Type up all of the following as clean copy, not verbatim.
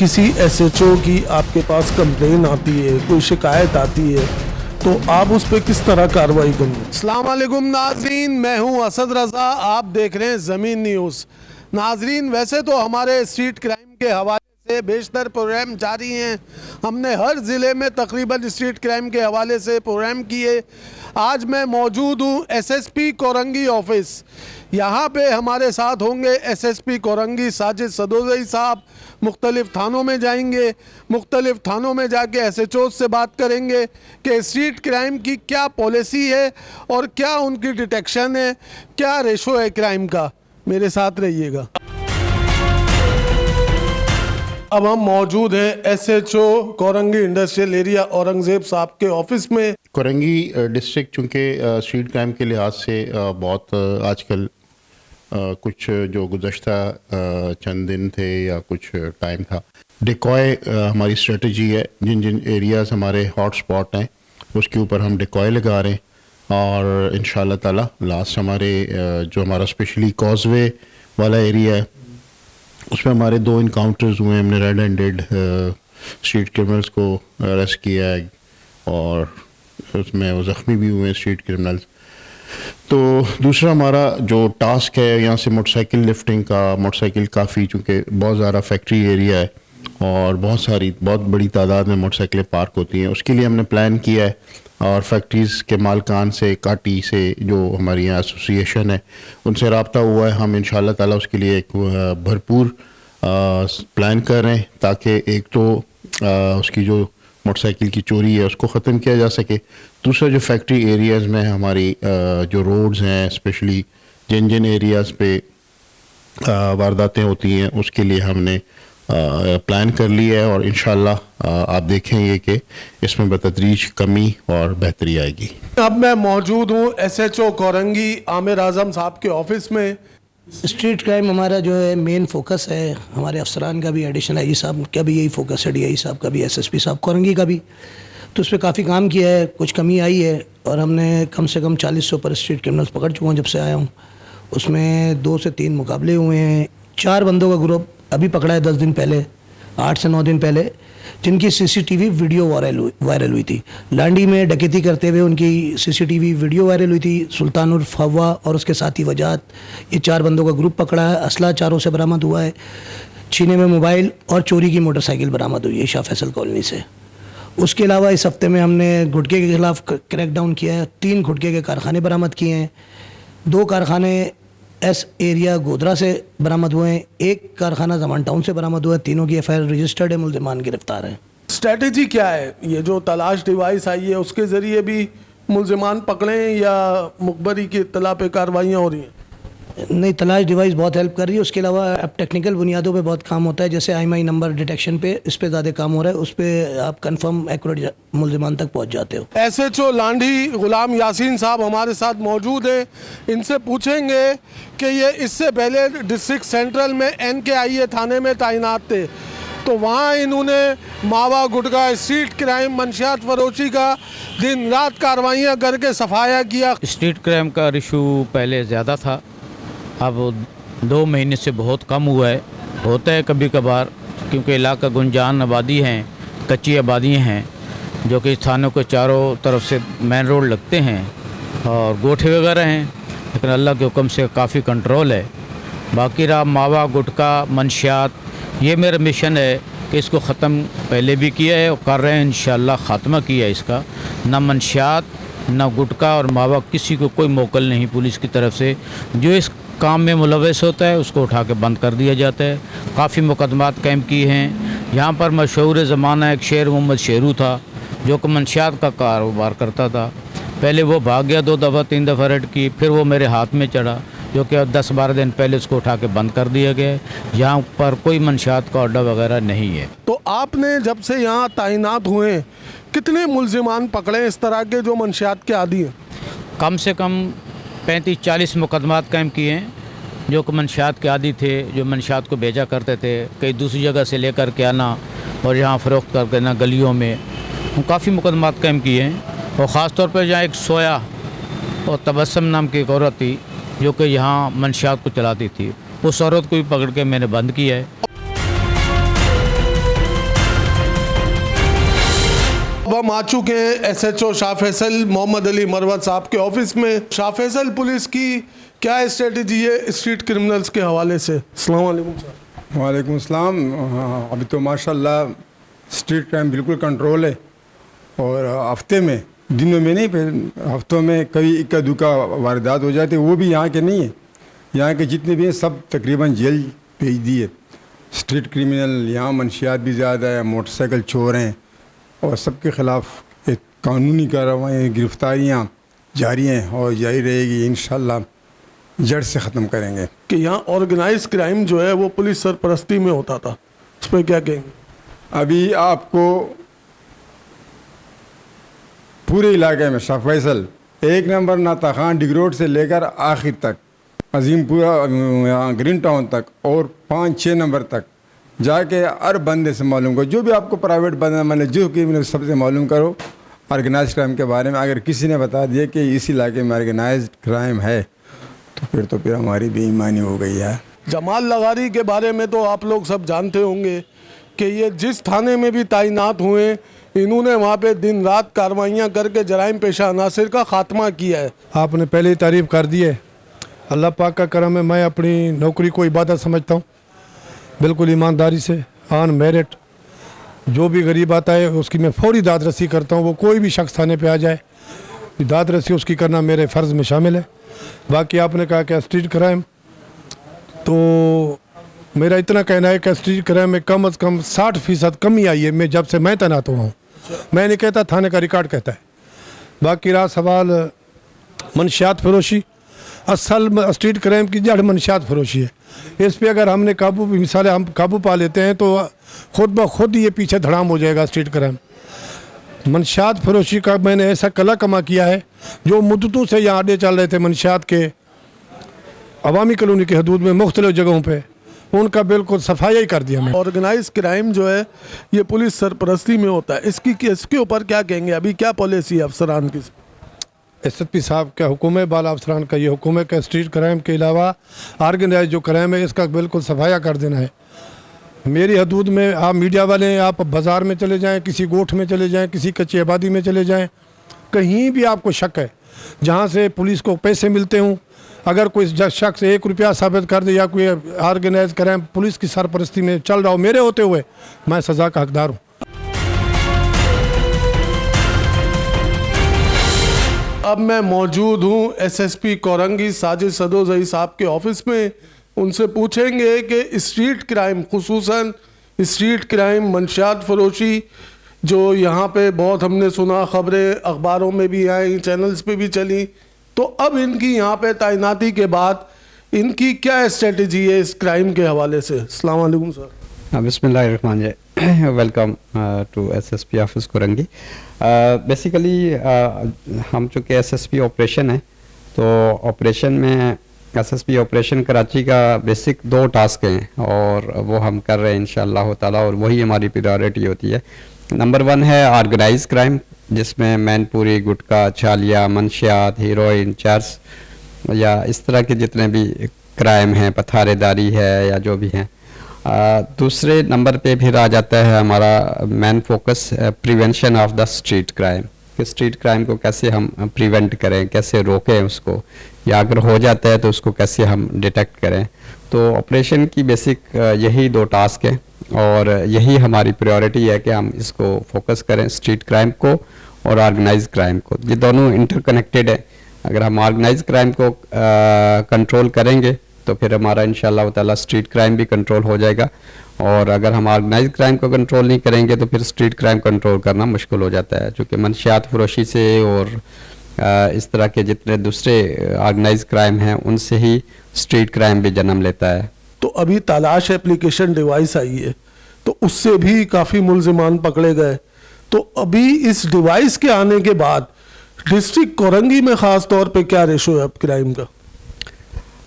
किसी एसएचओ की आपके पास कंप्लेन आती है, कोई शिकायत आती है, तो आप उस पर किस तरह कार्रवाई करेंगे? अस्सलाम वालेकुम नाजरीन, मैं हूं असद रज़ा, आप देख रहे हैं ज़मीन न्यूज़। नाजरीन, वैसे तो हमारे स्ट्रीट क्राइम के हवाले से बेशतर प्रोग्राम जारी हैं। हमने हर ज़िले में तकरीबन स्ट्रीट क्राइम के हवाले से प्रोग्राम किए। आज मैं मौजूद हूँ एसएसपी कोरंगी ऑफिस। यहाँ पे हमारे साथ होंगे एसएसपी कोरंगी साजिद सदोज़ई साहब। मुख्तलिफ़ थानों में जाएंगे, मुख्तलिफ़ थानों में जाके एसएचओ से बात करेंगे कि स्ट्रीट क्राइम की क्या पॉलिसी है और क्या उनकी डिटेक्शन है, क्या रेशो है क्राइम का। मेरे साथ रहिएगा। अब हम मौजूद हैं SHO Korangi industrial area Aurangzeb साहब के ऑफिस में। कोरंगी डिस्ट्रिक्ट चूँकि स्ट्रीट क्राइम के लिहाज से बहुत आजकल कुछ जो गुज़श्ता चंद दिन थे या कुछ टाइम था, डिकॉय हमारी स्ट्रेटजी है। जिन जिन एरियाज़ हमारे हॉट स्पॉट हैं उसके ऊपर हम डिकॉय लगा रहे हैं और इंशाल्लाह ताला लास्ट हमारे जो हमारा स्पेशली कॉजवे वाला एरिया है उसमें हमारे 2 इनकाउंटर्स हुए। हमने रेड हैंडेड स्ट्रीट क्रिमिनल्स को अरेस्ट किया है और उसमें वो ज़ख्मी भी हुए स्ट्रीट क्रिमिनल्स। तो दूसरा हमारा जो टास्क है यहाँ से मोटरसाइकिल लिफ्टिंग का, मोटरसाइकिल काफ़ी चूँकि बहुत ज़्यादा फैक्ट्री एरिया है और बहुत बड़ी तादाद में मोटरसाइकिलें पार्क होती हैं, उसके लिए हमने प्लान किया है और फैक्ट्रीज़ के मालकान से, काटी से जो हमारी यहाँ एसोसिएशन है उनसे रब्ता हुआ है। हम इंशाल्लाह ताला उसके लिए एक भरपूर प्लान कर रहे हैं ताकि एक तो उसकी जो मोटरसाइकिल की चोरी है उसको ख़त्म किया जा सके। दूसरा जो फैक्ट्री एरियाज़ में हमारी जो रोड्स हैं, स्पेशली जिन जिन एरियाज़ पे वारदातें होती हैं उसके लिए हमने प्लान कर लिया है और इंशाल्लाह आप देखेंगे कि इसमें बतदरीज कमी और बेहतरी आएगी। अब मैं मौजूद हूँ एसएचओ कोरंगी आमिर आज़म साहब के ऑफिस में। स्ट्रीट क्राइम हमारा जो है मेन फोकस है। हमारे अफसरान का भी, एडिशनल आई साहब का भी यही फोकस है, डीआई साहब का भी, एसएसपी साहब कोरंगी का भी। तो उस पर काफ़ी काम किया है, कुछ कमी आई है और हमने कम से कम 40 से ऊपर स्ट्रीट क्रिमिनल्स पकड़ चुका हूँ जब से आया हूँ। उसमें 2 से 3 मुकाबले हुए हैं। 4 बंदों का ग्रुप अभी पकड़ा है 10 दिन पहले, 8 से 9 दिन पहले, जिनकी सीसीटीवी वीडियो वायरल हुई थी। लांडी में डकैती करते हुए उनकी सीसीटीवी वीडियो वायरल हुई थी। सुल्तान उर्फ हवा और उसके साथी वजात, ये 4 बंदों का ग्रुप पकड़ा है। असला 4 से बरामद हुआ है। छीने में मोबाइल और चोरी की मोटरसाइकिल बरामद हुई है शाह फैसल कॉलोनी से। उसके अलावा इस हफ्ते में हमने गुटखे के खिलाफ क्रैकडाउन किया है। 3 गुटखे के कारखाने बरामद किए हैं। 2 कारखाने एस एरिया गोधरा से बरामद हुए हैं। 1 कारखाना जमान टाउन से बरामद हुआ है। तीनों की एफआईआर रजिस्टर्ड है, मुल्जिमान गिरफ्तार हैं। स्ट्रेटजी क्या है? ये जो तलाश डिवाइस आई है उसके ज़रिए भी मुल्जिमान पकड़ें या मुखबरी की इत्तला पे कार्रवाइयाँ हो रही हैं? नहीं, तलाश डिवाइस बहुत हेल्प कर रही है। उसके अलावा अब टेक्निकल बुनियादों पे बहुत काम होता है, जैसे IMEI नंबर डिटेक्शन पे, इस पे ज़्यादा काम हो रहा है। उस पे आप कंफर्म एक्यूरेट मुल्जिमान तक पहुंच जाते हो। एसएचओ लांडी गुलाम यासीन साहब हमारे साथ मौजूद हैं। इनसे पूछेंगे कि ये इससे पहले डिस्ट्रिक्ट सेंट्रल में NKIA थाने में तैनात थे, तो वहाँ इन्होंने मावा गुटखा, स्ट्रीट क्राइम, मंशियात फरोशी का दिन रात कार्रवाइयाँ करके सफाया किया। स्ट्रीट क्राइम का इशू पहले ज़्यादा था, अब 2 महीने से बहुत कम हुआ है। होता है कभी कभार, क्योंकि इलाका गुंजान आबादी हैं, कच्ची आबादियाँ हैं जो कि थानों के चारों तरफ से मेन रोड लगते हैं और गोठे वगैरह हैं, लेकिन अल्लाह के हुक्म से काफ़ी कंट्रोल है। बाकी रहा मावा गुटखा मंशियात, ये मेरा मिशन है कि इसको ख़त्म पहले भी किया है और कर रहे हैं, इंशाल्लाह ख़ात्मा किया है इसका। ना मंशियात, ना गुटखा और मावा, किसी को कोई मोकल नहीं पुलिस की तरफ से। जो इस काम में मुलव्वस होता है उसको उठा के बंद कर दिया जाता है। काफ़ी मुकदमात कायम किए हैं। यहाँ पर मशहूर ज़माना एक शेर मोहम्मद शेरू था जो कि मंशियात का कारोबार करता था। पहले वो भाग गया, 2 दफ़ा 3 दफ़ा रेड की, फिर वो मेरे हाथ में चढ़ा, जो कि 10-12 दिन पहले उसको उठा के बंद कर दिया गया। यहाँ पर कोई मंशियात का अड्डा वगैरह नहीं है। तो आपने जब से यहाँ तैनात हुए कितने मुल्जिमान पकड़े इस तरह के जो मंशियात के आदी हैं? कम से कम 35-40 मुकदमात कायम किए हैं जो कि मंशियात के आदी थे, जो मंशियात को भेजा करते थे कई दूसरी जगह से लेकर के आना और यहाँ फ़रोख्त करके ना गलियों में। काफ़ी मुकदमात कायम किए हैं और ख़ास तौर पर जहाँ एक सोया और तबस्सुम नाम की एक औरत थी जो कि यहाँ मंशियात को चलाती थी, उस औरत को भी पकड़ के मैंने बंद किया है। आ चुके हैं एसएचओ शाह फैसल मोहम्मद अली मरवत साहब के ऑफिस में। शाह फैसल, पुलिस की क्या स्ट्रेटजी है स्ट्रीट क्रिमिनल्स के हवाले से? अस्सलाम वालेकुम सर। वालेकुम अस्सलाम। अभी तो माशाल्लाह स्ट्रीट क्राइम बिल्कुल कंट्रोल है, और हफ्ते में, दिनों में नहीं, हफ्तों में कभी इक्का दुक्का वारदात हो जाती है, वो भी यहाँ के नहीं है। यहाँ के जितने भी हैं सब तकरीबन जेल भेज दिए। स्ट्रीट क्रिमिनल यहाँ मंशियात भी ज़्यादा है, मोटरसाइकिल चोर हैं, और सबके ख़िलाफ़ एक कानूनी कार्रवाई, गिरफ्तारियाँ जारी हैं और जारी रहेगी। इंशाल्लाह जड़ से ख़त्म करेंगे। कि यहाँ ऑर्गेनाइज क्राइम जो है वो पुलिस सरपरस्ती में होता था, उस पर क्या कहेंगे? अभी आपको पूरे इलाके में शाह फैसल 1 नंबर नाता खान डिग रोड से लेकर आखिर तक, अजीमपुरा यहाँ ग्रीन टाउन तक, और 5-6 नंबर तक जाके हर बंदे से मालूम करो, जो भी आपको प्राइवेट बंदा मतलब जो कि सबसे मालूम करो ऑर्गेनाइज क्राइम के बारे में। अगर किसी ने बता दिया कि इस इलाके में ऑर्गेनाइज क्राइम है, तो फिर हमारी बेईमानी हो गई है। जमाल लगारी के बारे में तो आप लोग सब जानते होंगे कि ये जिस थाने में भी तैनात हुए, इन्होंने वहाँ पे दिन रात कार्रवाइयाँ करके जराइम पेशा अनासिर का खात्मा किया है। आपने पहले ही तारीफ़ कर दी है। अल्लाह पाक का करम है। मैं अपनी नौकरी को इबादत समझता हूँ, बिल्कुल ईमानदारी से, ऑन मेरिट। जो भी गरीब आता है उसकी मैं फौरी दाद रसी करता हूँ। वो कोई भी शख्स थाने पे आ जाए, दाद रसी उसकी करना मेरे फ़र्ज़ में शामिल है। बाकी आपने कहा कि स्ट्रीट क्राइम, तो मेरा इतना कहना है कि स्ट्रीट क्राइम में कम से कम 60% कमी आई है मैं जब से मैं तैनात हुआ हूँ। मैं नहीं कहता, थाने का रिकॉर्ड कहता है। बाकी रहा सवाल मनशियात फरोशी, असल स्ट्रीट क्राइम की जड़ मनशियात फरोशी है। इस पे अगर हमने मिसाल हम काबू पा लेते हैं तो खुद ब खुद ये पीछे धड़ाम हो जाएगा स्ट्रीट क्राइम। मनशियात फरोशी का मैंने ऐसा कला कमा किया है, जो मुद्दतों से यहाँ अड्डे चल रहे थे मनशियात के अवामी कॉलोनी की हदूद में मुख्तलिफ जगहों पे, उनका बिल्कुल सफाई कर दिया मैं। ऑर्गेनाइज क्राइम जो है ये पुलिस सरपरस्ती में होता है, इसके ऊपर क्या कहेंगे? अभी क्या पॉलिसी है अफसरान की? एसएसपी साहब का हुक्म है, बाला अफसरान का ये हुक्म है कि स्ट्रीट क्राइम के अलावा ऑर्गेनाइज जो क्राइम है इसका बिल्कुल सफाया कर देना है। मेरी हदूद में आप मीडिया वाले हैं, आप बाज़ार में चले जाएं, किसी गोठ में चले जाएं, किसी कच्ची आबादी में चले जाएं, कहीं भी आपको शक है जहां से पुलिस को पैसे मिलते हों, अगर कोई शख्स 1 रुपया साबित कर दे या कोई ऑर्गेनाइज क्राइम पुलिस की सरपरस्ती में चल रहा हो मेरे होते हुए, मैं सज़ा का हकदार हूँ। अब मैं मौजूद हूँ एसएसपी कोरंगी साजिद सदोज़ई साहब के ऑफिस में। उनसे पूछेंगे कि स्ट्रीट क्राइम, खुसूसन स्ट्रीट क्राइम, मंशियात फरोशी, जो यहाँ पे बहुत हमने सुना, ख़बरें अखबारों में भी आई, चैनल्स पे भी चली, तो अब इनकी यहाँ पे तैनाती के बाद इनकी क्या स्ट्रेटजी है इस क्राइम के हवाले से? अस्सलाम वालेकुम सर। बिस्मिल्लाहिर्रहमानिर्रहीम। Welcome to SSP office Korangi. Basically हम चूँकि एसएसपी ऑपरेशन है, तो ऑपरेशन में एसएसपी ऑपरेशन कराची का बेसिक 2 टास्क हैं और वो हम कर रहे हैं इंशाअल्लाह ताला, और वही हमारी प्रायोरिटी होती है। नंबर 1 है ऑर्गेनाइज क्राइम, जिसमें मैनपुरी, गुटखा, छालिया, मंशियात, हीरोइन, चर्स या इस तरह के जितने भी क्राइम हैं, पथारेदारी है या जो भी हैं। दूसरे नंबर पे फिर आ जाता है हमारा main focus prevention of the street crime, कि स्ट्रीट क्राइम को कैसे हम प्रिवेंट करें, कैसे रोकें उसको, या अगर हो जाता है तो उसको कैसे हम डिटेक्ट करें। तो ऑपरेशन की बेसिक यही 2 टास्क हैं और यही हमारी प्रायोरिटी है कि हम इसको फोकस करें, स्ट्रीट क्राइम को और ऑर्गेनाइज क्राइम को। ये दोनों इंटरकनेक्टेड है। अगर हम ऑर्गेनाइज क्राइम को कंट्रोल करेंगे तो फिर हमारा इंशाअल्लाह ताला स्ट्रीट क्राइम भी कंट्रोल हो जाएगा, और अगर हम ऑर्गेनाइज क्राइम को कंट्रोल नहीं करेंगे तो फिर स्ट्रीट क्राइम कंट्रोल करना मुश्किल हो जाता है, क्योंकि मंशियात फरोशी से और इस तरह के जितने दूसरे ऑर्गेनाइज क्राइम हैं उनसे ही स्ट्रीट क्राइम भी जन्म लेता है। तो अभी तलाश एप्लीकेशन डिवाइस आई है, तो उससे भी काफ़ी मुलजिमान पकड़े गए। तो अभी इस डिवाइस के आने के बाद डिस्ट्रिक्ट कोरंगी में ख़ास तौर पे क्या रेशो है अब क्राइम का?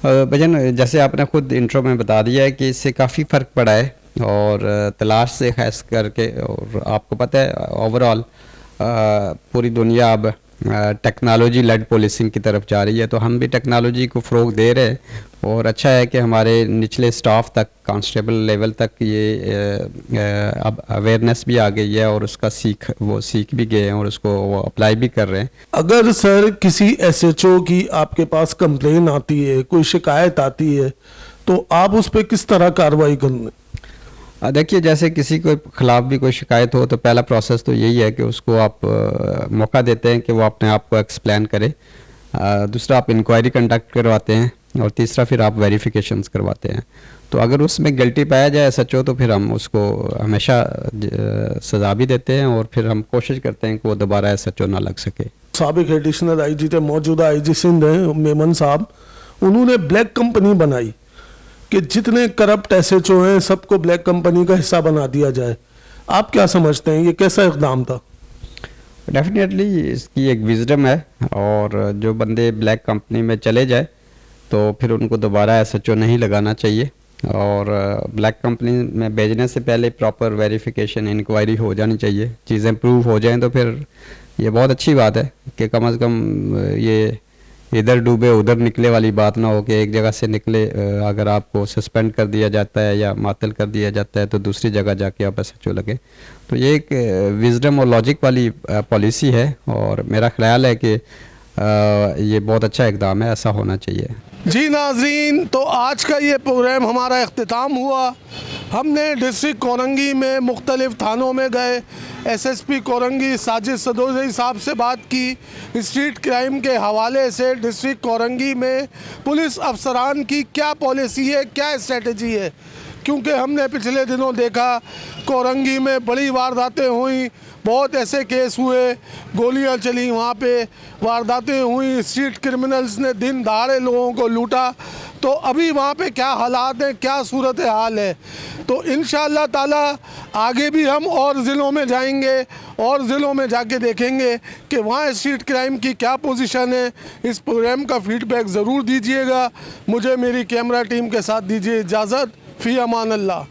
भजन, जैसे आपने खुद इंट्रो में बता दिया है कि इससे काफ़ी फ़र्क पड़ा है, और तलाश से खास करके, और आपको पता है ओवरऑल पूरी दुनिया अब टेक्नोलॉजी लेड पुलिसिंग की तरफ जा रही है, तो हम भी टेक्नोलॉजी को फ़रोग दे रहे हैं और अच्छा है कि हमारे निचले स्टाफ तक कांस्टेबल लेवल तक ये अब अवेयरनेस भी आ गई है और उसका सीख भी गए हैं और उसको वो अप्लाई भी कर रहे हैं। अगर सर किसी एसएचओ की आपके पास कंप्लेन आती है, कोई शिकायत आती है, तो आप उस पर किस तरह कार्रवाई करेंगे? देखिए, जैसे किसी के खिलाफ भी कोई शिकायत हो तो पहला प्रोसेस तो यही है कि उसको आप मौका देते हैं कि वो अपने आप को एक्सप्लेन करे। दूसरा, आप इंक्वायरी कंडक्ट करवाते हैं और तीसरा फिर आप वेरिफिकेशंस करवाते हैं। तो अगर उसमें गिल्टी पाया जाए सचो तो फिर हम उसको हमेशा सज़ा भी देते हैं और फिर हम कोशिश करते हैं कि वो दोबारा एसएचओ ना लग सके। साबिक एडिशनल आईजी थे, मौजूदा आईजी सिंध हैं मेमन साहब, उन्होंने ब्लैक कंपनी बनाई कि जितने करप्ट एसएचओ हैं सबको ब्लैक कंपनी का हिस्सा बना दिया जाए। आप क्या समझते हैं, ये कैसा इक़दाम था? डेफिनेटली इसकी एक विजडम है और जो बंदे ब्लैक कंपनी में चले जाए तो फिर उनको दोबारा एसएचओ नहीं लगाना चाहिए और ब्लैक कंपनी में भेजने से पहले प्रॉपर वेरिफिकेशन इंक्वायरी हो जानी चाहिए। चीज़ें प्रूव हो जाएं तो फिर ये बहुत अच्छी बात है कि कम से कम ये इधर डूबे उधर निकले वाली बात ना हो कि एक जगह से निकले, अगर आपको सस्पेंड कर दिया जाता है या मातल कर दिया जाता है तो दूसरी जगह जाके आप एसएचओ लगे। तो ये एक विजडम और लॉजिक वाली पॉलिसी है और मेरा ख्याल है कि ये बहुत अच्छा इक़दाम है, ऐसा होना चाहिए। जी नाज़रीन, तो आज का ये प्रोग्राम हमारा इख्तिताम हुआ। हमने डिस्ट्रिक्ट कोरंगी में मुख्तलिफ़ थानों में गए, एसएसपी कोरंगी साजिद सदोज़ई साहब से बात की। स्ट्रीट क्राइम के हवाले से डिस्ट्रिक्ट कोरंगी में पुलिस अफसरान की क्या पॉलिसी है, क्या स्ट्रेटजी है, क्योंकि हमने पिछले दिनों देखा कोरंगी में बड़ी वारदातें हुई, बहुत ऐसे केस हुए, गोलियां चली, वहाँ पे वारदातें हुई, स्ट्रीट क्रिमिनल्स ने दिन दहाड़े लोगों को लूटा। तो अभी वहाँ पे क्या हालात हैं, क्या सूरत हाल है, तो इंशाअल्लाह ताला आगे भी हम और ज़िलों में जाएंगे और ज़िलों में जाके देखेंगे कि वहाँ स्ट्रीट क्राइम की क्या पोजीशन है। इस प्रोग्राम का फीडबैक ज़रूर दीजिएगा। मुझे मेरी कैमरा टीम के साथ दीजिए इजाज़त। फ़ी अमान अल्लाह।